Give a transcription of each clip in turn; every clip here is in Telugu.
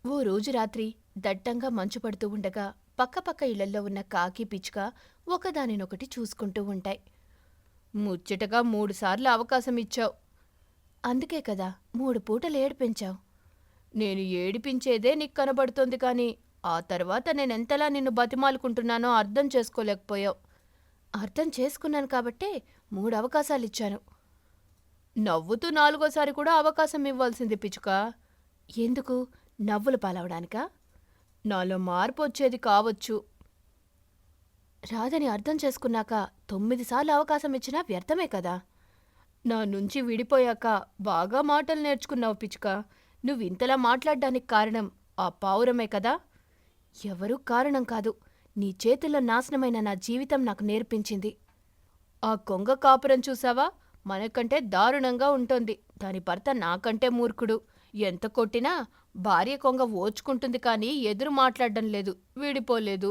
ఓ రోజు రాత్రి దట్టంగా మంచు పడుతూ ఉండగా పక్కపక్క ఇళ్లల్లో ఉన్న కాకి పిచ్చుక ఒకదానినొకటి చూసుకుంటూ ఉంటాయి. ముచ్చటగా మూడుసార్లు అవకాశం ఇచ్చావు. అందుకే కదా 3 పూటలు ఏడిపించావు. నేను ఏడిపించేదే నీకు కనబడుతోంది కాని ఆ తర్వాత నేనెంతలా నిన్ను బతిమాలుకుంటున్నానో అర్థం చేసుకోలేకపోయావు. అర్థం చేసుకున్నాను కాబట్టే 3 అవకాశాలిచ్చాను. నవ్వుతూ నాలుగోసారి కూడా అవకాశం ఇవ్వాల్సింది పిచ్చుక. ఎందుకు? నవ్వులు పాలవడానికా? నాలో మార్పొచ్చేది కావచ్చు. రాదని అర్థం చేసుకున్నాక 9 సార్లు అవకాశం ఇచ్చినా వ్యర్థమే కదా. నా నుంచి విడిపోయాక బాగా మాటలు నేర్చుకున్నావు పిచ్చుక. నువ్వింతలా మాట్లాడ్డానికి కారణం ఆ పావురమే కదా. ఎవరూ కారణం కాదు. నీ చేతుల్లో నాశనమైన నా జీవితం నాకు నేర్పించింది. ఆ కొంగ కాపురం చూసావా? మనకంటే దారుణంగా ఉంటోంది. దాని భర్త నాకంటే మూర్ఖుడు. ఎంత కొట్టినా భార్య కొంగ ఓర్చుకుంటుంది కానీ ఎదురు మాట్లాడ్డం లేదు, విడిపోలేదు.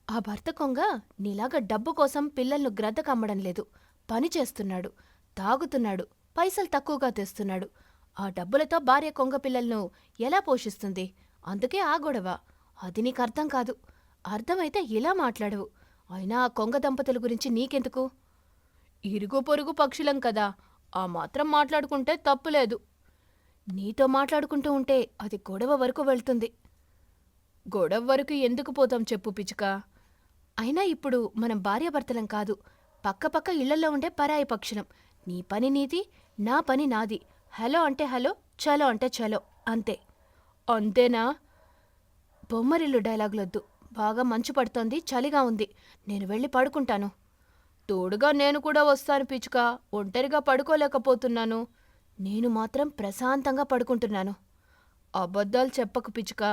ఆ భర్త కొంగ నీలాగా డబ్బు కోసం పిల్లలను గ్రద్దకమ్మడం లేదు. పని చేస్తున్నాడు, తాగుతున్నాడు, పైసలు తక్కువగా తెస్తున్నాడు. ఆ డబ్బులతో భార్య కొంగ పిల్లలను ఎలా పోషిస్తుంది? అందుకే ఆ గొడవ. అది నీకర్థం కాదు. అర్థమైతే ఇలా మాట్లాడవు. అయినా ఆ కొంగ దంపతుల గురించి నీకెందుకు? ఇరుగు పొరుగు పక్షులం కదా, ఆ మాత్రం మాట్లాడుకుంటే తప్పులేదు. నీతో మాట్లాడుకుంటూ ఉంటే అది గొడవ వరకు వెళ్తుంది. గొడవ వరకు ఎందుకు పోతాం చెప్పు పిచ్చుక. అయినా ఇప్పుడు మనం భార్యాభర్తలం కాదు, పక్కపక్క ఇళ్లల్లో ఉండే పరాయి పక్షులం. నీ పని నీది, నా పని నాది. హలో అంటే హలో, చలో అంటే చలో, అంతే. అంతేనా? బొమ్మరిల్లు డైలాగులొద్దు. బాగా మంచు పడుతోంది, చలిగా ఉంది. నేను వెళ్ళి పడుకుంటాను. తోడుగా నేను కూడా వస్తాను పిచ్చుక. ఒంటరిగా పడుకోలేకపోతున్నాను. నేను మాత్రం ప్రశాంతంగా పడుకుంటున్నాను. అబద్ధాలు చెప్పకు పిచ్చుక.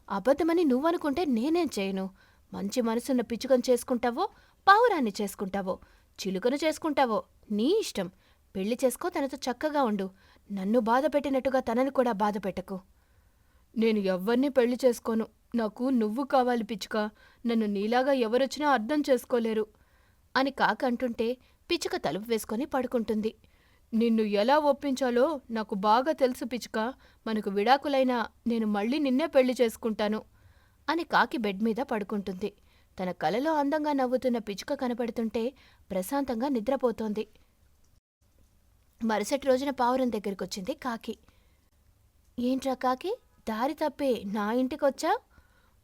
అబద్ధమని నువ్వనుకుంటే నేనేం చేయను. మంచి మనసున్న పిచ్చుకను చేసుకుంటావో, పావురాన్ని చేసుకుంటావో, చిలుకను చేసుకుంటావో నీ ఇష్టం. పెళ్లి చేసుకో, తనతో చక్కగా ఉండు. నన్ను బాధపెట్టినట్టుగా తనని కూడా బాధపెట్టకు. నేను ఎవ్వర్నీ పెళ్లి చేసుకోను. నాకు నువ్వు కావాలి పిచ్చుక. నన్ను నీలాగా ఎవరొచ్చినా అర్థం చేసుకోలేరు అని కాక అంటుంటే పిచ్చుక తలుపు వేసుకొని పడుకుంటుంది. నిన్ను ఎలా ఒప్పించాలో నాకు బాగా తెలుసు పిచ్చుక. మనకు విడాకులైనా నేను మళ్ళీ నిన్నే పెళ్లి చేసుకుంటాను అని కాకి బెడ్ మీద పడుకుంటుంది. తన కలలో అందంగా నవ్వుతున్న పిచ్చుక కనపడుతుంటే ప్రశాంతంగా నిద్రపోతోంది. మరుసటి రోజున పావురం దగ్గరికొచ్చింది కాకి. ఏంట్రా కాకి, దారి తప్పి నా ఇంటికొచ్చావ్?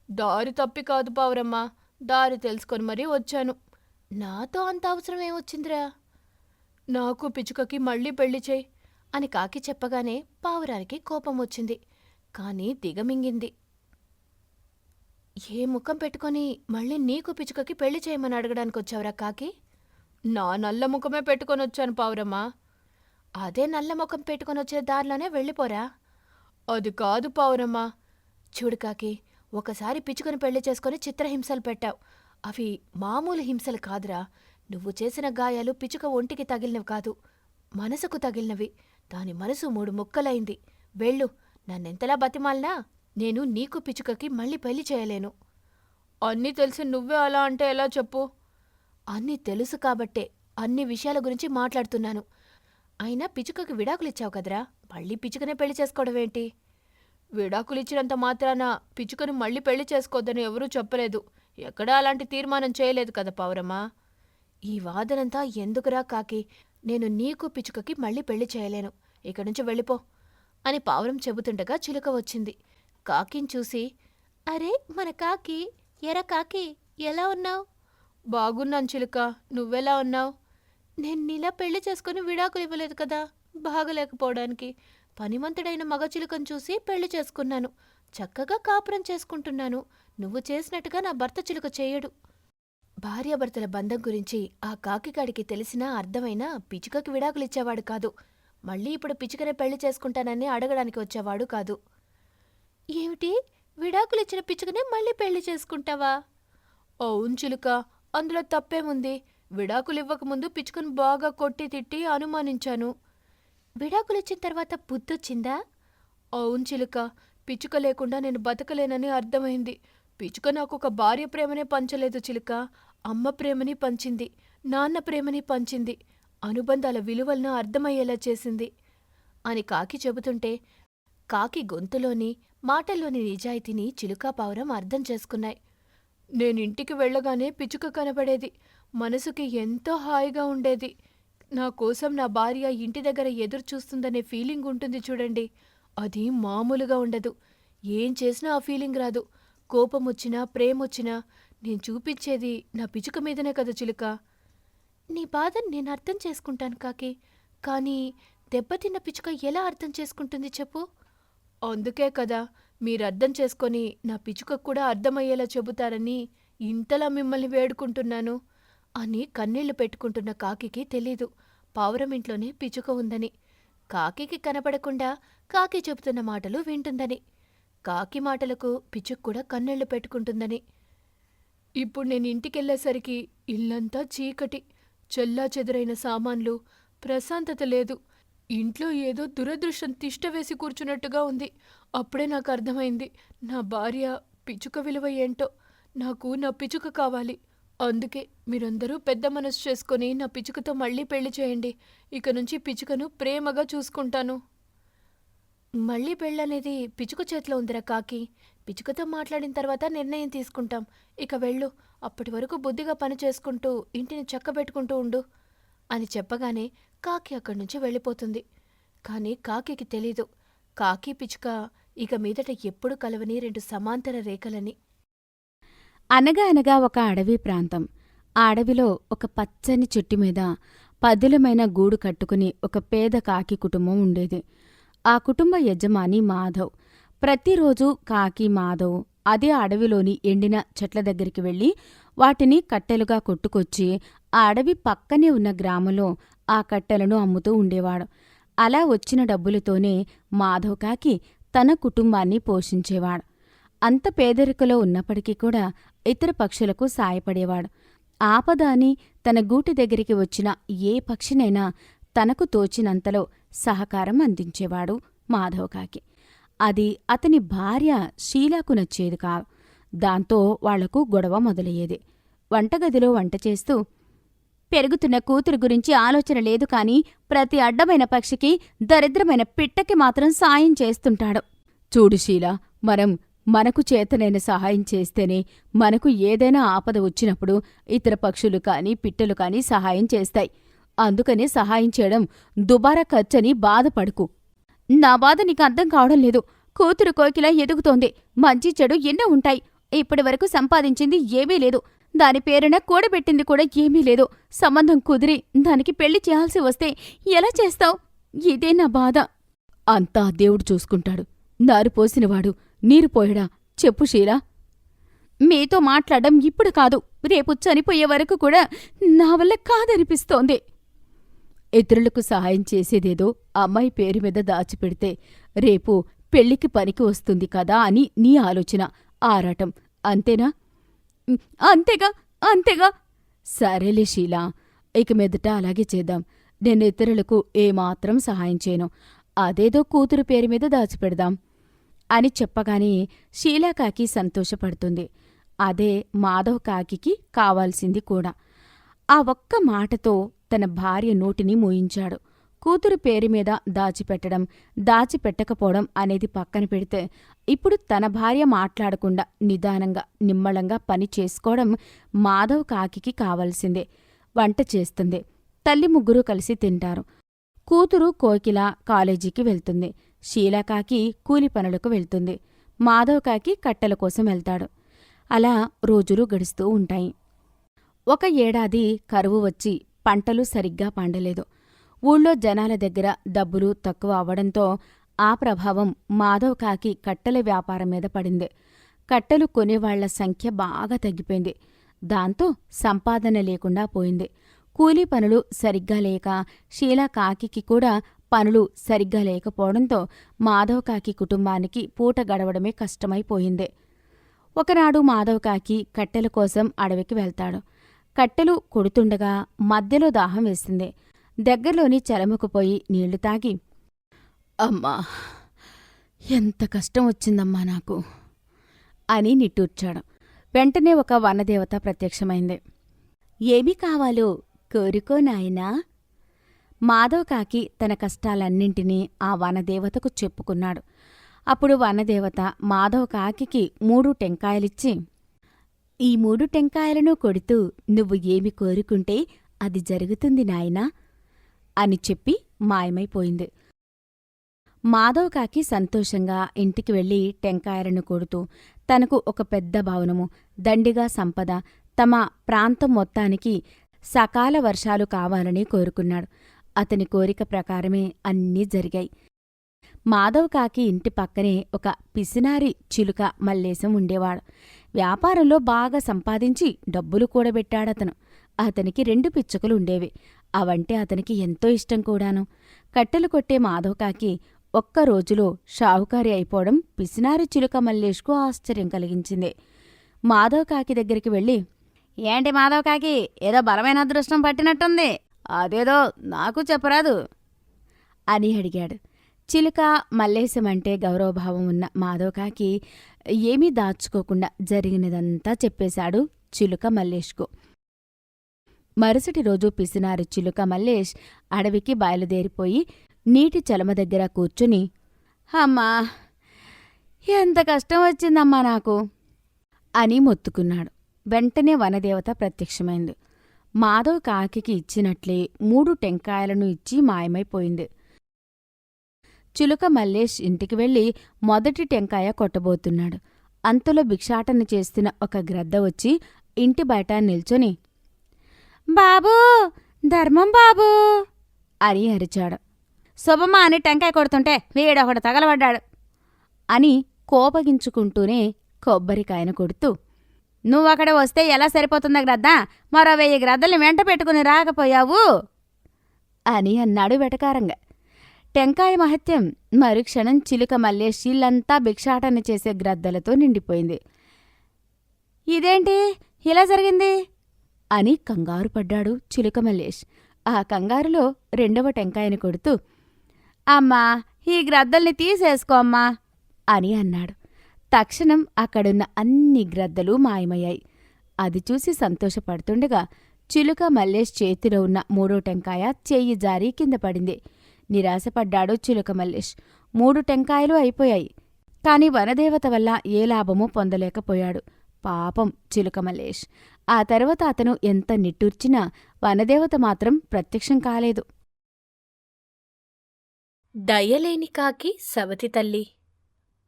దారి తప్పి కాదు పావురమ్మా, దారి తెలుసుకొని మరీ వచ్చాను. నాతో అంత అవసరం ఏమొచ్చిందిరా? నాకు పిచ్చుకకి మళ్ళీ పెళ్లి చేయి అని కాకి చెప్పగానే పావురానికి కోపం వచ్చింది. కాని దిగమింగింది. ఏ ముఖం పెట్టుకొని మళ్ళీ నీకు పిచ్చుకకి పెళ్లి చేయమని అడగడానికొచ్చావురా కాకి? నా నల్ల ముఖమే పెట్టుకొనొచ్చాను పావురమ్మా. అదే నల్ల ముఖం పెట్టుకొనొచ్చే దారిలోనే వెళ్ళిపోరా. అది కాదు పావురమ్మా. చూడు కాకి, ఒకసారి పిచ్చుకని పెళ్లి చేసుకొని చిత్రహింసలు పెట్టావు. అవి మామూలు హింసలు కాదురా. నువ్వు చేసిన గాయాలు పిచ్చుక ఒంటికి తగిలినవి కాదు, మనసుకు తగిలినవి. దాని మనసు 3 ముక్కలైంది. వెళ్ళు. నన్నెంతలా బతిమాలినా నేను నీకు పిచ్చుకకి మళ్ళీ పెళ్లి చేయలేను. అన్నీ తెలిసి నువ్వే అలా అంటే ఎలా చెప్పు? అన్నీ తెలుసు కాబట్టే అన్ని విషయాల గురించి మాట్లాడుతున్నాను. అయినా పిచ్చుకకి విడాకులిచ్చావు కదరా, మళ్ళీ పిచ్చుకనే పెళ్లి చేసుకోవడమేంటి? విడాకులిచ్చినంత మాత్రాన పిచ్చుకను మళ్ళీ పెళ్లి చేసుకోవద్దని ఎవరూ చెప్పలేదు. ఎక్కడా అలాంటి తీర్మానం చేయలేదు కదా పావురమ్మా. ఈ వాదనంతా ఎందుకురా కాకి? నేను నీకు పిచ్చుకకి మళ్ళీ పెళ్లి చేయలేను. ఇక్కడ్నుంచి వెళ్ళిపో అని పావురం చెబుతుండగా చిలుక వచ్చింది. కాకిని చూసి, అరే మన కాకి, ఎరా కాకి, ఎలా ఉన్నావ్? బాగున్నాను చిలుక, నువ్వెలా ఉన్నావ్? నేను నీలా పెళ్లి చేసుకుని విడాకులివ్వలేదు కదా, బాగలేకపోవడానికి. పనిమంతుడైన మగ చిలుకను చూసి పెళ్లి చేసుకున్నాను. చక్కగా కాపురం చేసుకుంటున్నాను. నువ్వు చేసినట్టుగా నా భర్త చిలుక చేయడు. భార్యాభర్తల బంధం గురించి ఆ కాకిగాడికి తెలిసినా అర్థమైనా పిచ్చుకకి విడాకులిచ్చేవాడు కాదు. మళ్ళీ ఇప్పుడు పిచ్చుకనే పెళ్లి చేసుకుంటానని అడగడానికి వచ్చేవాడు కాదు. ఏమిటి? విడాకులిచ్చిన పిచ్చుకనే మళ్ళీ పెళ్లి చేసుకుంటావా? అవును చిలుక, అందులో తప్పేముంది? విడాకులివ్వకముందు పిచ్చుకను బాగా కొట్టి తిట్టి అనుమానించాను. విడాకులిచ్చిన తర్వాత బుద్ధొచ్చిందా? అవును చిలుక, పిచ్చుక లేకుండా నేను బతకలేనని అర్థమైంది. పిచ్చుక నాకొక భార్య ప్రేమనే పంచలేదు చిలుక, అమ్మ ప్రేమని పంచింది, నాన్న ప్రేమని పంచింది. అనుబంధాల విలువలను అర్థమయ్యేలా చేసింది అని కాకి చెబుతుంటే కాకి గొంతులోని మాటల్లోని నిజాయితీని చిలుక పావురం అర్థం చేసుకున్నాయి. నేనింటికి వెళ్ళగానే పిచ్చుక కనపడేది. మనసుకి ఎంతో హాయిగా ఉండేది. నా కోసం నా భార్య ఇంటి దగ్గర ఎదురు చూస్తుందనే ఫీలింగ్ ఉంటుంది చూడండి. అది మామూలుగా ఉండదు. ఏం చేసినా ఆ ఫీలింగ్ రాదు. కోపమొచ్చినా, ప్రేమొచ్చినా నేను చూపించేది నా పిచ్చుక మీదనే కదా చిలుక. నీ బాధని నేను అర్థం చేసుకుంటాను కాకి. కానీ దెబ్బతిన్న పిచ్చుక ఎలా అర్థం చేసుకుంటుంది చెప్పు? అందుకే కదా మీరర్థం చేసుకొని నా పిచ్చుకకు కూడా అర్థమయ్యేలా చెబుతారని ఇంతలా మిమ్మల్ని వేడుకుంటున్నాను అని కన్నీళ్లు పెట్టుకుంటున్న కాకికి తెలీదు పావురం ఇంట్లోనే పిచ్చుక ఉందని. కాకికి కనపడకుండా కాకి చెబుతున్న మాటలు వింటుందని. కాకి మాటలకు పిచ్చుక కూడా కన్నీళ్లు పెట్టుకుంటుందని. ఇప్పుడు నేను ఇంటికెళ్ళేసరికి ఇల్లంతా చీకటి, చెల్లాచెదురైన సామాన్లు, ప్రశాంతత లేదు. ఇంట్లో ఏదో దురదృష్టం తిష్టవేసి కూర్చున్నట్టుగా ఉంది. అప్పుడే నాకు అర్థమైంది నా భార్య పిచ్చుక విలువ ఏంటో. నాకు నా పిచ్చుక కావాలి. అందుకే మీరందరూ పెద్ద మనసు చేసుకొని నా పిచ్చుకతో మళ్ళీ పెళ్లి చేయండి. ఇక నుంచి పిచ్చుకను ప్రేమగా చూసుకుంటాను. మళ్ళీ పెళ్ళనేది పిచ్చుక చేతిలో ఉందిరా కాకి. పిచ్చుకతో మాట్లాడిన తర్వాత నిర్ణయం తీసుకుంటాం. ఇక వెళ్ళు. అప్పటి వరకు బుద్ధిగా పని చేసుకుంటూ ఇంటిని చక్కబెట్టుకుంటూ ఉండు అని చెప్పగానే కాకి అక్కడి నుంచి వెళ్ళిపోతుంది. కాని కాకికి తెలీదు కాకి పిచ్చుక ఇక మీదట ఎప్పుడు కలవని రెండు సమాంతర రేఖలని. అనగా అనగా ఒక అడవి ప్రాంతం. ఆ అడవిలో ఒక పచ్చని చెట్టు మీద పదిలమైన గూడు కట్టుకుని ఒక పేద కాకి కుటుంబం ఉండేది. ఆ కుటుంబ యజమాని మాధవ్. ప్రతిరోజూ కాకి మాధవ్ అదే అడవిలోని ఎండిన చెట్ల దగ్గరికి వెళ్ళి వాటిని కట్టెలుగా కొట్టుకొచ్చి ఆ అడవి పక్కనే ఉన్న గ్రామంలో ఆ కట్టెలను అమ్ముతూ ఉండేవాడు. అలా వచ్చిన డబ్బులతోనే మాధవ్ కాకి తన కుటుంబాన్ని పోషించేవాడు. అంత పేదరికలో ఉన్నప్పటికీ కూడా ఇతర పక్షులకు సాయపడేవాడు. ఆపద అని తన గూటి దగ్గరికి వచ్చిన ఏ పక్షినైనా తనకు తోచినంతలో సహకారం అందించేవాడు మాధవ్ కాకి. అది అతని భార్య షీలాకు నచ్చేది కాదు. దాంతో వాళ్లకు గొడవ మొదలయ్యేది. వంటగదిలో వంట చేస్తూ, పెరుగుతున్న కూతురు గురించి ఆలోచన లేదు కాని ప్రతి అడ్డమైన పక్షికి, దరిద్రమైన పిట్టకి మాత్రం సాయం చేస్తుంటాడు. చూడు షీలా, మనకు చేతనైన సహాయం చేస్తేనే మనకు ఏదైనా ఆపద వచ్చినప్పుడు ఇతర పక్షులు కాని పిట్టలు కాని సహాయం చేస్తాయి. అందుకనే సహాయం చేయడం దుబారా ఖర్చని బాధపడుకు. నా బాధ నీకు అర్థం కావడం లేదు. కూతురు కోకిల ఎదుగుతోంది. మంచి చెడు ఎన్నో ఉంటాయి. ఇప్పటి వరకు సంపాదించింది ఏమీ లేదు. దాని పేరున కూడబెట్టింది కూడా ఏమీ లేదు. సంబంధం కుదిరి దానికి పెళ్లి చేయాల్సి వస్తే ఎలా చేస్తావు? ఇదే నా బాధ. అంతా దేవుడు చూసుకుంటాడు. నారు పోసినవాడు నీరు పోయడా? చెప్పు షీలా. మీతో మాట్లాడడం ఇప్పుడు కాదు, రేపు చనిపోయే వరకు కూడా నా వల్ల కాదనిపిస్తోంది. ఇతరులకు సహాయం చేసేదేదో అమ్మాయి పేరు మీద దాచిపెడితే రేపు పెళ్లికి పనికి వస్తుంది కదా అని నీ ఆలోచన, ఆరాటం. అంతేనా? అంతేగా. సరేలే షీలా, ఇక మీదట అలాగే చేద్దాం. నేను ఇతరులకు ఏమాత్రం సహాయం చేయను. అదేదో కూతురు పేరు మీద దాచిపెడదాం అని చెప్పగానే షీలా కాకి సంతోషపడుతుంది. అదే మాధవ్ కాకికి కావాల్సింది కూడా. ఆ ఒక్క మాటతో తన భార్య నోటిని మూయించాడు. కూతురు పేరు మీద దాచిపెట్టడం, దాచిపెట్టకపోవడం అనేది పక్కన పెడితే ఇప్పుడు తన భార్య మాట్లాడకుండా నిదానంగా, నిమ్మళంగా పని చేసుకోవడం మాధవ్ కాకికి కావాల్సిందే. వంట చేస్తుంది. తల్లి ముగ్గురూ కలిసి తింటారు. కూతురు కోకిల కాలేజీకి వెళ్తుంది. షీలాకాకి కూలి పనులకు వెళ్తుంది. మాధవ్ కాకి కట్టెల కోసం వెళ్తాడు. అలా రోజులు గడుస్తూ ఉంటాయి. ఒక ఏడాది కరువు వచ్చి పంటలు సరిగ్గా పండలేదు. ఊళ్ళో జనాల దగ్గర డబ్బులు తక్కువ అవడంతో ఆ ప్రభావం మాధవ్ కాకి కట్టెల వ్యాపారం మీద పడింది. కట్టెలు కొనేవాళ్ల సంఖ్య బాగా తగ్గిపోయింది. దాంతో సంపాదన లేకుండా పోయింది. కూలీ పనులు సరిగ్గా లేక షీలా కాకికి కూడా పనులు సరిగ్గా లేకపోవడంతో మాధవ్ కాకి కుటుంబానికి పూట గడవడమే కష్టమైపోయింది. ఒకనాడు మాధవ్ కాకి కట్టెల కోసం అడవికి వెళ్తాడు. కట్టెలు కొడుతుండగా మధ్యలో దాహం వేసింది. దగ్గరలోని చెలముకుపోయి నీళ్లు తాగి, అమ్మా, ఎంత కష్టం వచ్చిందమ్మా నాకు అని నిట్టూర్చాడు. వెంటనే ఒక వనదేవత ప్రత్యక్షమైంది. ఏమి కావాలో కోరుకో నాయనా. మాధవ్ కాకి తన కష్టాలన్నింటినీ ఆ వనదేవతకు చెప్పుకున్నాడు. అప్పుడు వనదేవత మాధవ కాకికి 3 టెంకాయలిచ్చి, ఈ 3 టెంకాయలను కొడుతూ నువ్వు ఏమి కోరుకుంటే అది జరుగుతుంది నాయనా అని చెప్పి మాయమైపోయింది. మాధవకాకి సంతోషంగా ఇంటికి వెళ్లి టెంకాయలను కొడుతూ తనకు ఒక పెద్ద భవనము, దండిగా సంపద, తమ ప్రాంతం మొత్తానికి సకాల వర్షాలు కావాలని కోరుకున్నాడు. అతని కోరిక ప్రకారమే అన్నీ జరిగాయి. మాధవకాకి ఇంటి పక్కనే ఒక పిసినారి చిలుక మల్లేశం ఉండేవాడు. వ్యాపారంలో బాగా సంపాదించి డబ్బులు కూడబెట్టాడతను. అతనికి 2 పిచ్చుకలు ఉండేవి. అవంటే అతనికి ఎంతో ఇష్టం కూడాను. కట్టెలు కొట్టే మాధవకాకి ఒక్క రోజులో షావుకారి అయిపోవడం పిసినారి చిలుక మల్లేష్కు ఆశ్చర్యం కలిగించింది. మాధవకాకి దగ్గరికి వెళ్ళి, ఏంటి మాధవకాకి, ఏదో బలమైన అదృష్టం పట్టినట్టుంది, అదేదో నాకు చెప్పరాదు అని అడిగాడు. చిలుక మల్లేశమంటే గౌరవభావం ఉన్న మాధవకాకి ఏమీ దాచుకోకుండా జరిగినదంతా చెప్పేశాడు చిలుక మల్లేష్కు. మరుసటి రోజు పిసినారి చిలుక మల్లేష్ అడవికి బయలుదేరిపోయి నీటి చలమ దగ్గర కూర్చుని, అమ్మా, ఎంత కష్టం వచ్చిందమ్మా నాకు అని మొత్తుకున్నాడు. వెంటనే వనదేవత ప్రత్యక్షమైంది. మాధవ్ కాకికి ఇచ్చినట్లే 3 టెంకాయలను ఇచ్చి మాయమైపోయింది. చిలుక మల్లేష్ ఇంటికి వెళ్ళి మొదటి టెంకాయ కొట్టబోతున్నాడు. అంతలో భిక్షాటన చేస్తున్న ఒక గ్రద్ద వచ్చి ఇంటి బయట నిల్చొని, బాబూ, ధర్మం బాబూ అని అరిచాడు. శుభమ్మ అని టెంకాయ కొడుతుంటే వీడొకడు తగలబడ్డాడు అని కోపగించుకుంటూనే కొబ్బరికాయను కొడుతూ, నువ్వక్కడ వస్తే ఎలా సరిపోతుందా గ్రద్దా, మరో 1000 గ్రద్దల్ని వెంట పెట్టుకుని రాకపోయావు అని అన్నాడు వెటకారంగా. టెంకాయ మహత్యం మరుక్షణం చిలుక మల్లేష్ ఇల్లంతా భిక్షాటన చేసే గ్రద్దలతో నిండిపోయింది. ఇదేంటి ఇలా జరిగింది అని కంగారు పడ్డాడు చిలుక మల్లేష్. ఆ కంగారులో 2వ టెంకాయను కొడుతూ, అమ్మా, ఈ గ్రద్దల్ని తీసేసుకో అమ్మా అని అన్నాడు. తక్షణం అక్కడున్న అన్ని గ్రద్దలు మాయమయ్యాయి. అది చూసి సంతోషపడుతుండగా చిలుక మల్లేష్ చేతిలో ఉన్న 3వ టెంకాయ చెయ్యి జారి కింద పడింది. నిరాశపడ్డాడు చిలుక మల్లేష్. 3 టెంకాయలు అయిపోయాయి. కాని వనదేవత వల్ల ఏ లాభమూ పొందలేకపోయాడు. పాపం చిలుక మల్లేష్. ఆ తర్వాత అతను ఎంత నిట్టూర్చినా వనదేవత మాత్రం ప్రత్యక్షం కాలేదు. దయలేని కాకి సవతి తల్లి.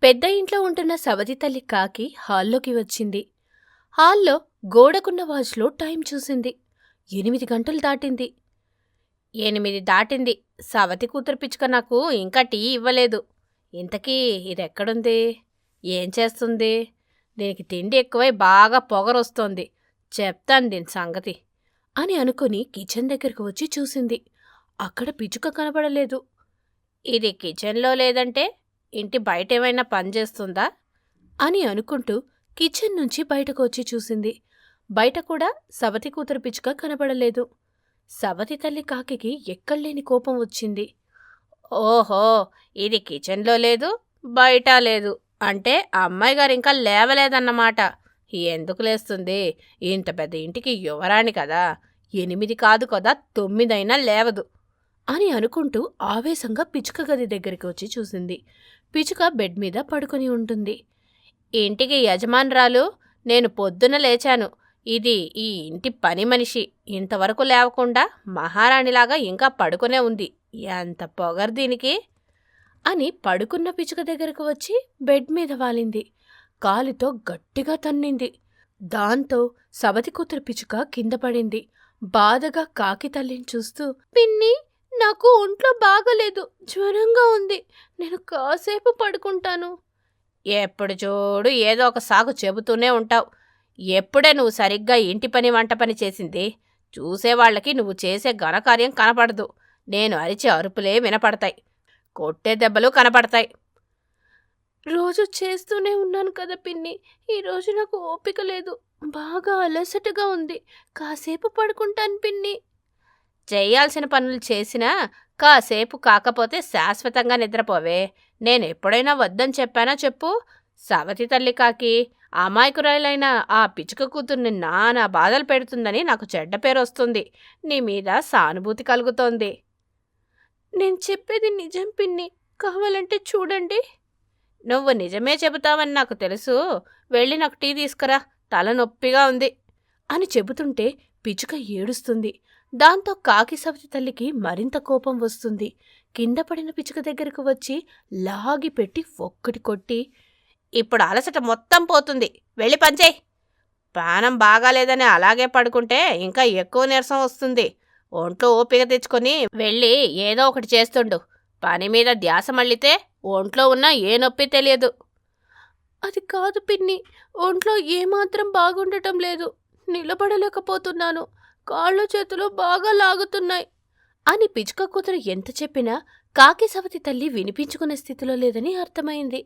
పెద్ద ఇంట్లో ఉంటున్న సవతి తల్లి కాకి హాల్లోకి వచ్చింది. హాల్లో గోడకున్న వాచ్లో టైం చూసింది. 8 గంటలు దాటింది. 8 దాటింది. సవతి కూతురు పిచ్చుక నాకు ఇంకా టీ ఇవ్వలేదు. ఇంతకీ ఇదెక్కడుంది? ఏం చేస్తుంది? దీనికి తిండి ఎక్కువై బాగా పొగరొస్తోంది. చెప్తాను దీని సంగతి అని అనుకుని కిచెన్ దగ్గరకు వచ్చి చూసింది. అక్కడ పిచ్చుక కనబడలేదు. ఇది కిచెన్లో లేదంటే ఇంటి బయటేమైనా పనిచేస్తుందా అని అనుకుంటూ కిచెన్ నుంచి బయటకు వచ్చి చూసింది. బయట కూడా సవతి కూతురు పిచ్చుక కనబడలేదు. సవతి తల్లి కాకికి ఎక్కడలేని కోపం వచ్చింది. ఓహో, ఇది కిచెన్లో లేదు, బయట లేదు అంటే అమ్మాయి గారు ఇంకా లేవలేదన్నమాట. ఎందుకు లేస్తుంది? ఇంత పెద్ద ఇంటికి యువరాణి కదా, 8 కాదు కదా, 9 అయినా లేవదు అని అనుకుంటూ ఆవేశంగా పిచ్చుక గది దగ్గరికి వచ్చి చూసింది. పిచ్చుక బెడ్ మీద పడుకొని ఉంటుంది. ఇంటికి యజమానురాలు, నేను పొద్దున లేచాను. ఇది ఈ ఇంటి పని మనిషి ఇంతవరకు లేవకుండా మహారాణిలాగా ఇంకా పడుకునే ఉంది. ఎంత పొగరు దీనికి అని పడుకున్న పిచ్చుక దగ్గరకు వచ్చి బెడ్ మీద వాలింది. కాలితో గట్టిగా తన్నింది. దాంతో సవతి కూతురు పిచ్చుక కింద పడింది. బాధగా కాకి తల్లిని చూస్తూ, పిన్ని, నాకు ఒంట్లో బాగలేదు, జ్వరంగా ఉంది, నేను కాసేపు పడుకుంటాను. ఎప్పుడు చూడు ఏదో ఒక సాకు చెబుతూనే ఉంటావు. ఎప్పుడే నువ్వు సరిగ్గా ఇంటి పని వంట పని చేసింది? చూసేవాళ్లకి నువ్వు చేసే ఘనకార్యం కనపడదు. నేను అరిచే అరుపులే వినపడతాయి, కొట్టే దెబ్బలు కనపడతాయి. రోజు చేస్తూనే ఉన్నాను కదా పిన్ని, ఈరోజు నాకు ఓపిక లేదు, బాగా అలసటగా ఉంది, కాసేపు పడుకుంటాను పిన్ని. చేయాల్సిన పనులు చేసినా కాసేపు కాకపోతే శాశ్వతంగా నిద్రపోవే. నేనెప్పుడైనా వద్దని చెప్పానా చెప్పు? సవతి తల్లి కాకి అమాయకురాలైన ఆ పిచ్చుక కూతుర్ని నానా బాధలు పెడుతుందని నాకు చెడ్డ పేరు వస్తుంది. నీ మీద సానుభూతి కలుగుతోంది. నేను చెప్పేది నిజం పిన్ని, కావాలంటే చూడండి. నువ్వు నిజమే చెబుతావని నాకు తెలుసు. వెళ్ళి నాకు టీ తీసుకురా, తలనొప్పిగా ఉంది అని చెబుతుంటే పిచ్చుక ఏడుస్తుంది. దాంతో కాకి సవతి తల్లికి మరింత కోపం వస్తుంది. కింద పడిన పిచ్చుక దగ్గరకు వచ్చి లాగి పెట్టి ఒక్కటి కొట్టి, ఇప్పుడు అలసట మొత్తం పోతుంది, వెళ్ళి పనిచేయి. ప్రాణం బాగాలేదని అలాగే పడుకుంటే ఇంకా ఎక్కువ నీరసం వస్తుంది. ఒంట్లో ఓపిక తెచ్చుకొని వెళ్ళి ఏదో ఒకటి చేస్తుండు. పని మీద ధ్యాస మళ్ళితే ఒంట్లో ఉన్న ఏ నొప్పి తెలియదు. అది కాదు పిన్ని, ఒంట్లో ఏమాత్రం బాగుండటం లేదు. నిలబడలేకపోతున్నాను. కాళ్ళు చేతులు బాగా లాగుతున్నాయి అని పిచ్చుక కూతురు ఎంత చెప్పినా కాకి సవతి తల్లి వినిపించుకునే స్థితిలో లేదని అర్థమైంది.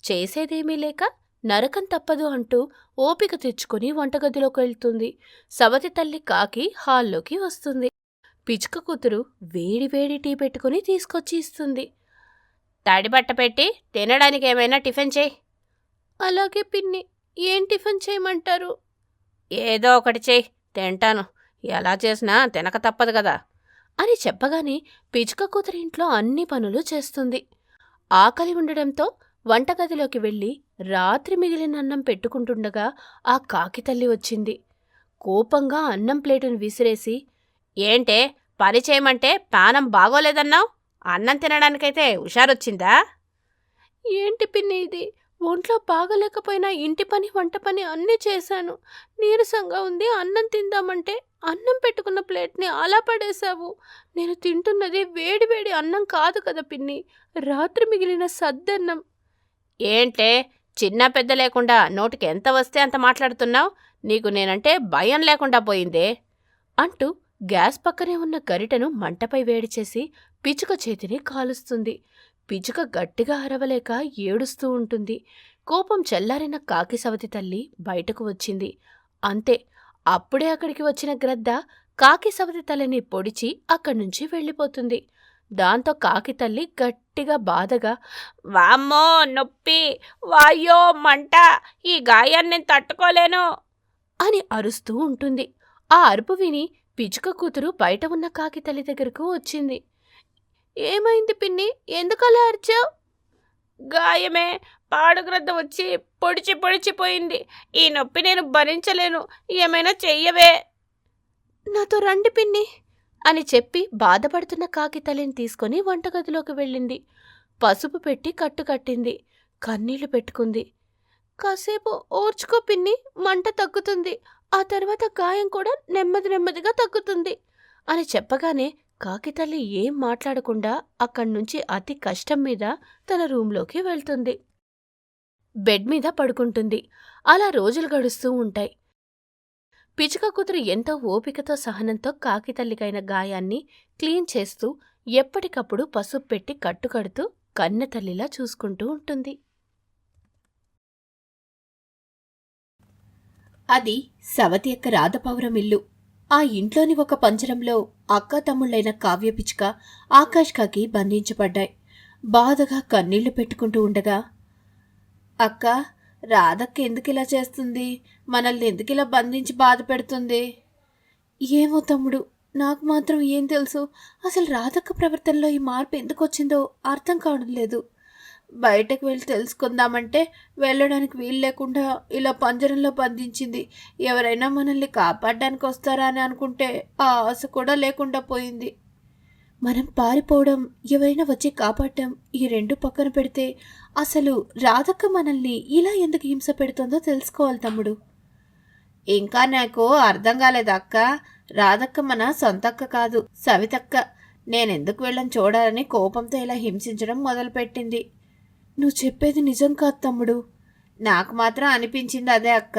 చేసేదేమీ లేక నరకం తప్పదు అంటూ ఓపిక తెచ్చుకుని వంటగదిలోకి వెళ్తుంది. సవతి తల్లి కాకి హాల్లోకి వస్తుంది. పిచ్చుక కూతురు వేడి వేడి టీ పెట్టుకుని తీసుకొచ్చి ఇస్తుంది. తడిబట్ట పెట్టి తినడానికి ఏమైనా టిఫిన్ చేయి. అలాగే పిన్ని, ఏం టిఫిన్ చేయమంటారు? ఏదో ఒకటి చేయి, తింటాను. ఎలా చేసినా తినక తప్పదు కదా అని చెప్పగానే పిచ్చుక కూతురి ఇంట్లో అన్ని పనులు చేస్తుంది. ఆకలి ఉండడంతో వంటగదిలోకి వెళ్ళి రాత్రి మిగిలిన అన్నం పెట్టుకుంటుండగా ఆ కాకి తల్లి వచ్చింది. కోపంగా అన్నం ప్లేటును విసిరేసి, ఏంటే పని చేయమంటే పానం బాగోలేదన్నావు? అన్నం తినడానికైతే హుషారొచ్చిందా? ఏంటి పిన్ని ఇది? ఒంట్లో బాగలేకపోయినా ఇంటి పని వంట పని అన్నీ చేశాను. నీరసంగా ఉంది, అన్నం తిందామంటే అన్నం పెట్టుకున్న ప్లేట్ని అలా పడేశావు. నేను తింటున్నది వేడి వేడి అన్నం కాదు కదా పిన్ని, రాత్రి మిగిలిన సద్దన్నం. ఏంటే చిన్న పెద్ద లేకుండా నోటికి ఎంత వస్తే అంత మాట్లాడుతున్నావు? నీకు నేనంటే భయం లేకుండా పోయిందే అంటూ గ్యాస్ పక్కనే ఉన్న గరిటెను మంటపై వేడి చేసి పిచ్చుక చేతిని కాలుస్తుంది. పిచ్చుక గట్టిగా అరవలేక ఏడుస్తూ ఉంటుంది. కోపం చల్లారిన కాకి సవతి తల్లి బయటకు వచ్చింది. అంతే, అప్పుడే అక్కడికి వచ్చిన గ్రద్ద కాకి సవతి తల్లిని పొడిచి అక్కడ్నుంచి వెళ్ళిపోతుంది. దాంతో కాకి తల్లి గట్టిగా బాధగా, వామ్మో నొప్పి, వాయ్యో మంట, ఈ గాయాన్ని నేను తట్టుకోలేను అని అరుస్తూ ఉంటుంది. ఆ అరుపు విని పిచ్చుక కూతురు బయట ఉన్న కాకి తల్లి దగ్గరకు వచ్చింది. ఏమైంది పిన్ని, ఎందుకలా అరిచావు? గాయమే, పాడుగ్రద్ద వచ్చి పొడిచి పొడిచిపోయింది. ఈ నొప్పి నేను భరించలేను, ఏమైనా చెయ్యవే. నాతో రండి పిన్ని అని చెప్పి బాధపడుతున్న కాకి తల్లిని తీసుకొని వంటగదిలోకి వెళ్ళింది. పసుపు పెట్టి కట్టుకట్టింది. కన్నీళ్లు పెట్టుకుంది. కాసేపు ఓర్చుకో పిన్ని, మంట తగ్గుతుంది. ఆ తర్వాత గాయం కూడా నెమ్మది నెమ్మదిగా తగ్గుతుంది అని చెప్పగానే కాకి తల్లి ఏం మాట్లాడకుండా అక్కడ్నుంచి అతి కష్టం మీద తన రూంలోకి వెళ్తుంది. బెడ్ మీద పడుకుంటుంది. అలా రోజులు గడుస్తూ ఉంటాయి. పిచ్చుక కూతురు ఎంతో ఓపికతో సహనంతో కాకి తల్లికైన గాయాన్ని క్లీన్ చేస్తూ ఎప్పటికప్పుడు పసుపు పెట్టి కట్టుకడుతూ కన్న తల్లిలా చూసుకుంటూ ఉంటుంది. అది సవతి యొక్క రాధపౌరం ఇల్లు. ఆ ఇంట్లోని ఒక పంజరంలో అక్క తమ్ముళ్ళైన కావ్య పిచ్చుక, ఆకాష్ కాకి బంధించబడ్డాయి. బాధగా కన్నీళ్లు పెట్టుకుంటూ ఉండగా, అక్క, రాధక్క ఎందుకిలా చేస్తుంది? మనల్ని ఎందుకిలా బంధించి బాధ పెడుతుంది? ఏమో తమ్ముడు, నాకు మాత్రం ఏం తెలుసు. అసలు రాధక్క ప్రవర్తనలో ఈ మార్పు ఎందుకు వచ్చిందో అర్థం కావడం లేదు. బయటకు వెళ్ళి తెలుసుకుందామంటే వెళ్ళడానికి వీలు లేకుండా ఇలా పంజరంలో బంధించింది. ఎవరైనా మనల్ని కాపాడడానికి వస్తారా అని అనుకుంటే ఆ ఆశ కూడా లేకుండా పోయింది. మనం పారిపోవడం, ఎవరైనా వచ్చి కాపాడటం, ఈ రెండు పక్కన పెడితే అసలు రాధక్క మనల్ని ఇలా ఎందుకు హింస పెడుతుందో తెలుసుకోవాలి తమ్ముడు. ఇంకా నాకు అర్థం కాలేదు అక్క. రాధక్క మన సొంతక్క కాదు, సవితక్క. నేనెందుకు వెళ్ళని చూడాలని కోపంతో ఇలా హింసించడం మొదలుపెట్టింది. నువ్వు చెప్పేది నిజం కాదు తమ్ముడు. నాకు మాత్రం అనిపించింది అదే అక్క.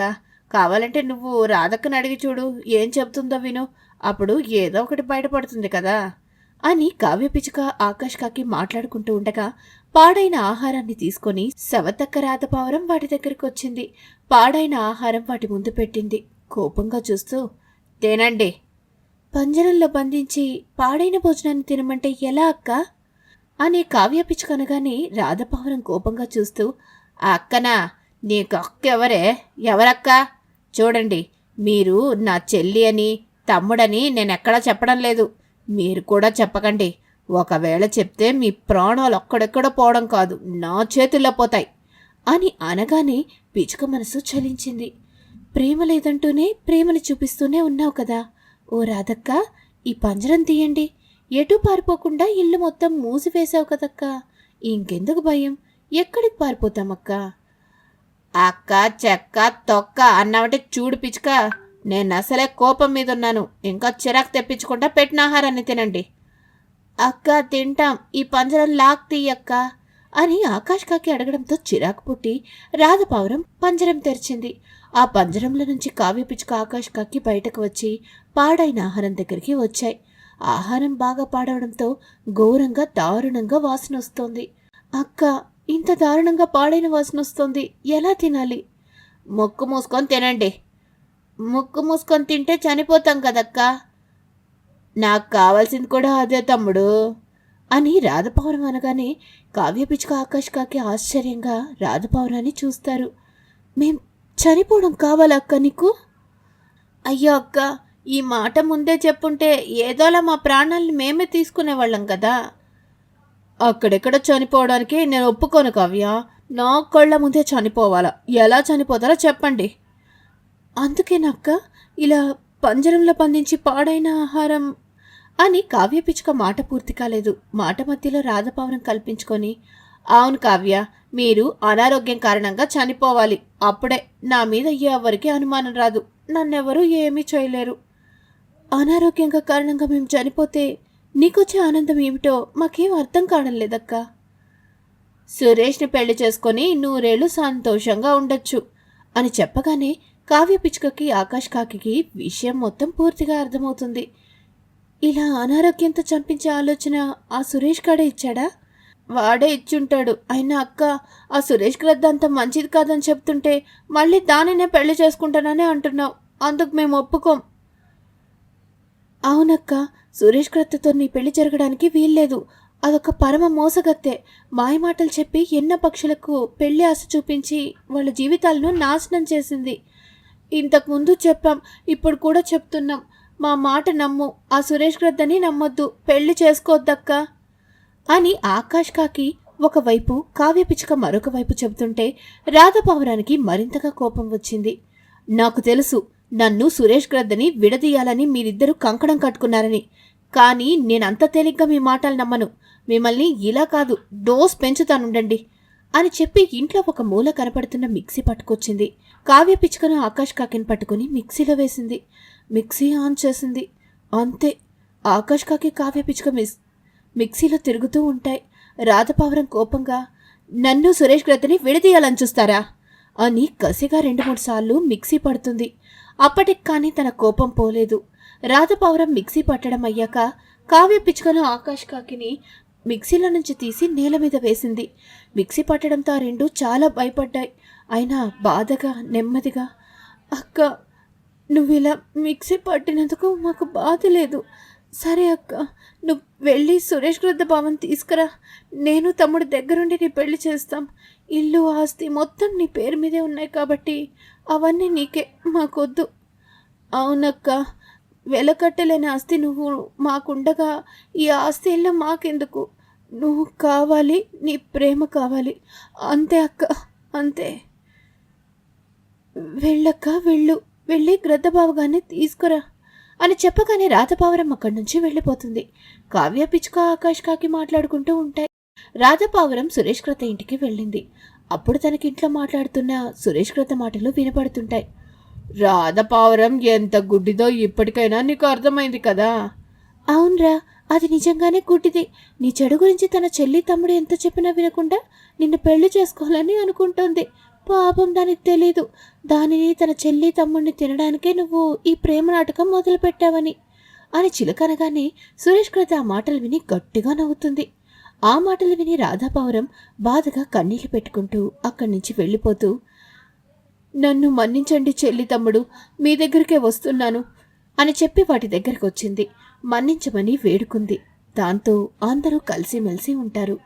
కావాలంటే నువ్వు రాధక్కని అడిగి చూడు, ఏం చెబుతుందో విను. అప్పుడు ఏదో ఒకటి బయటపడుతుంది కదా అని కావ్య పిచ్చుక, ఆకాష్ కాకి మాట్లాడుకుంటూ ఉండగా పాడైన ఆహారాన్ని తీసుకొని సవతక్క రాధపావరం వాటి దగ్గరికి వచ్చింది. పాడైన ఆహారం వాటి ముందు పెట్టింది. కోపంగా చూస్తూ, తినండి. పంజరంలో బంధించి పాడైన భోజనాన్ని తినమంటే ఎలా అక్క అని కావ్య పిచ్చుక అనగానే రాధపావరం కోపంగా చూస్తూ, అక్కనా? నీకు అక్క ఎవరే? ఎవరక్క? చూడండి, మీరు నా చెల్లి అని తమ్ముడని నేనెక్కడా చెప్పడం లేదు. మీరు కూడా చెప్పకండి. ఒకవేళ చెప్తే మీ ప్రాణాలు అక్కడెక్కడ పోవడం కాదు, నా చేతుల్లో పోతాయి. అని అనగానే పిచ్చుక మనసు చలించింది. ప్రేమ లేదంటూనే ప్రేమని చూపిస్తూనే ఉన్నావు కదా. ఓ రాధక్క, ఈ పంజరం తీయండి. ఎటూ పారిపోకుండా ఇల్లు మొత్తం మూసివేశావు కదక్క. ఇంకెందుకు భయం? ఎక్కడికి పారిపోతామక్క? అక్క చెక్క తొక్క అన్నావంటే చూడు పిచ్చుక, నేను అసలే కోపం మీద ఉన్నాను. ఇంకా చిరాకు తెప్పించకుండా పెట్టిన ఆహారాన్ని తినండి. అక్క తింటాం, ఈ పంజరం లాక్ తీయక్క అని ఆకాష్ కాకి అడగడంతో చిరాకు పుట్టి రాధపావురం పంజరం తెరిచింది. ఆ పంజరంలో నుంచి కావ్య పిచ్చుక ఆకాష్ కాకి బయటకు వచ్చి పాడైన ఆహారం దగ్గరికి వచ్చాయి. ఆహారం బాగా పాడవడంతో ఘోరంగా దారుణంగా వాసన వస్తోంది. అక్క, ఇంత దారుణంగా పాడైన వాసన వస్తోంది, ఎలా తినాలి? ముక్కు మూసుకొని తినండి. ముక్కు మూసుకొని తింటే చనిపోతాం కదక్కా. నాకు కావాల్సింది కూడా అదే తమ్ముడు అని రాధపావురం అనగానే కావ్య పిచ్చుక ఆకాష్ కాకి ఆశ్చర్యంగా రాధపావురాన్ని చూస్తారు. మేం చనిపోవడం కావాలా అక్క నీకు? అయ్యో అక్క, ఈ మాట ముందే చెప్పుంటే ఏదోలా మా ప్రాణాలను మేమే తీసుకునేవాళ్ళం కదా. అక్కడెక్కడ చనిపోవడానికి నేను ఒప్పుకోను కావ్య. నా కళ్ళ ముందే చనిపోవాలా? ఎలా చనిపోతారో చెప్పండి. అందుకేనక్క ఇలా పంజరంలో బంధించి పాడైన ఆహారం అని కావ్య పిచ్చుక మాట పూర్తి కాలేదు. మాట మధ్యలో రాధపావురం కల్పించుకొని, అవును కావ్య, మీరు అనారోగ్యం కారణంగా చనిపోవాలి. అప్పుడే నా మీద ఎవరికి అనుమానం రాదు. నన్నెవరూ ఏమీ చేయలేరు. అనారోగ్యంగా కారణంగా మేము చనిపోతే నీకొచ్చే ఆనందం ఏమిటో మాకేం అర్థం కావడం లేదక్క. సురేష్ని పెళ్లి చేసుకొని 100 ఏళ్ళు సంతోషంగా ఉండొచ్చు అని చెప్పగానే కావ్య పిచ్చుకకి ఆకాష్ కాకి విషయం మొత్తం పూర్తిగా అర్థమవుతుంది. ఇలా అనారోగ్యంతో చంపించే ఆలోచన ఆ సురేష్ గాడే ఇచ్చాడా? వాడే ఇచ్చుంటాడు. అయినా అక్క, ఆ సురేష్ గ్రద్ద అంత మంచిది కాదని చెప్తుంటే మళ్ళీ దానినే పెళ్లి చేసుకుంటానని అంటున్నావు. అందుకు మేము ఒప్పుకోం. అవునక్క, సురేష్ గ్రద్దతో నీ పెళ్లి జరగడానికి వీల్లేదు. అదొక పరమ మోసగత్తే. మాయమాటలు చెప్పి ఎన్నో పక్షులకు పెళ్లి ఆశ చూపించి వాళ్ళ జీవితాలను నాశనం చేసింది. ఇంతకుముందు చెప్పాం, ఇప్పుడు కూడా చెప్తున్నాం. మా మాట నమ్ము. ఆ సురేష్ గ్రద్దని నమ్మొద్దు. పెళ్లి చేసుకోవద్దక్క అని ఆకాష్ కాకి ఒకవైపు, కావ్య పిచ్చుక మరొక వైపు చెబుతుంటే రాధపావురానికి మరింతగా కోపం వచ్చింది. నాకు తెలుసు, నన్ను సురేష్ గ్రద్దని విడదీయాలని మీరిద్దరూ కంకణం కట్టుకున్నారని. కానీ నేనంత తేలిగ్గా మీ మాటలు నమ్మను. మిమ్మల్ని ఇలా కాదు, డోస్ పెంచుతానుండండి అని చెప్పి ఇంట్లో ఒక మూల కనపడుతున్న మిక్సీ పట్టుకొచ్చింది. కావ్య పిచ్చుకను ఆకాష్ కాకిని పట్టుకుని మిక్సీలో వేసింది. మిక్సీ ఆన్ చేసింది. అంతే, ఆకాష్ కాకి కావ్య పిచ్చుక మిక్సీలో తిరుగుతూ ఉంటాయి. రాధపావురం కోపంగా, నన్ను సురేష్ గ్రద్దని విడదీయాలని చూస్తారా అని కసిగా 2-3 సార్లు మిక్సీ పడుతుంది. అప్పటికి కానీ తన కోపం పోలేదు. రాధపావురం మిక్సీ పట్టడం అయ్యాక కావ్య పిచ్చుకను ఆకాష్ కాకిని మిక్సీలో నుంచి తీసి నేల మీద వేసింది. మిక్సీ పట్టడంతో ఆ రెండు చాలా భయపడ్డాయి. అయినా బాధగా నెమ్మదిగా, అక్క, నువ్విలా మిక్సీ పట్టినందుకు మాకు బాధ లేదు. సరే అక్క, నువ్వు వెళ్ళి సురేష్ గ్రద్ద బావని తీసుకురా. నేను తమ్ముడు దగ్గరుండి నీ పెళ్లి చేస్తాం. ఇల్లు ఆస్తి మొత్తం నీ పేరు మీదే ఉన్నాయి కాబట్టి అవన్నీ నీకే, మాకొద్దు. అవునక్క, వెలకట్టలేని ఆస్తి నువ్వు మాకుండగా ఈ ఆస్తి ఇల్లు మాకెందుకు? నువ్వు కావాలి, నీ ప్రేమ కావాలి. అంతే అక్క, అంతే. వెళ్ళక్క, వెళ్ళు. వెళ్ళి గ్రద్దబావగానే తీసుకురా అని చెప్పగానే రాధపావురం అక్కడి నుంచి వెళ్ళిపోతుంది. కావ్య పిచ్చుక ఆకాష్ కాకి మాట్లాడుకుంటూ ఉంటాయి. రాధపావురం సురేష్ గ్రద్ద ఇంటికి వెళ్ళింది. అప్పుడు తనకింట్లో మాట్లాడుతున్న సురేష్ గ్రద్ద మాటలు వినపడుతుంటాయి. రాధపావురం ఎంత గుడ్డిదో ఇప్పటికైనా నీకు అర్థమైంది కదా? అవునరా, అది నిజంగానే గుడ్డిది. నీ చెడు గురించి తన చెల్లి తమ్ముడు ఎంత చెప్పినా వినకుండా నిన్ను పెళ్లి చేసుకోవాలని అనుకుంటోంది. పాపం దానికి తెలీదు, దానిని తన చెల్లి తమ్ముడిని తినడానికే నువ్వు ఈ ప్రేమ నాటకం మొదలుపెట్టావని అని చిలకనగానే సురేష్ గ్రద్ద ఆ మాటలు విని గట్టిగా నవ్వుతుంది. ఆ మాటలు విని రాధాపావురం బాధగా కన్నీళ్లు పెట్టుకుంటూ అక్కడి నుంచి వెళ్ళిపోతూ, నన్ను మన్నించండి చెల్లి తమ్ముడు, మీ దగ్గరికే వస్తున్నాను అని చెప్పి వాటి దగ్గరకు వచ్చింది. మన్నించమని వేడుకుంది. దాంతో అందరూ కలిసిమెలిసి ఉంటారు.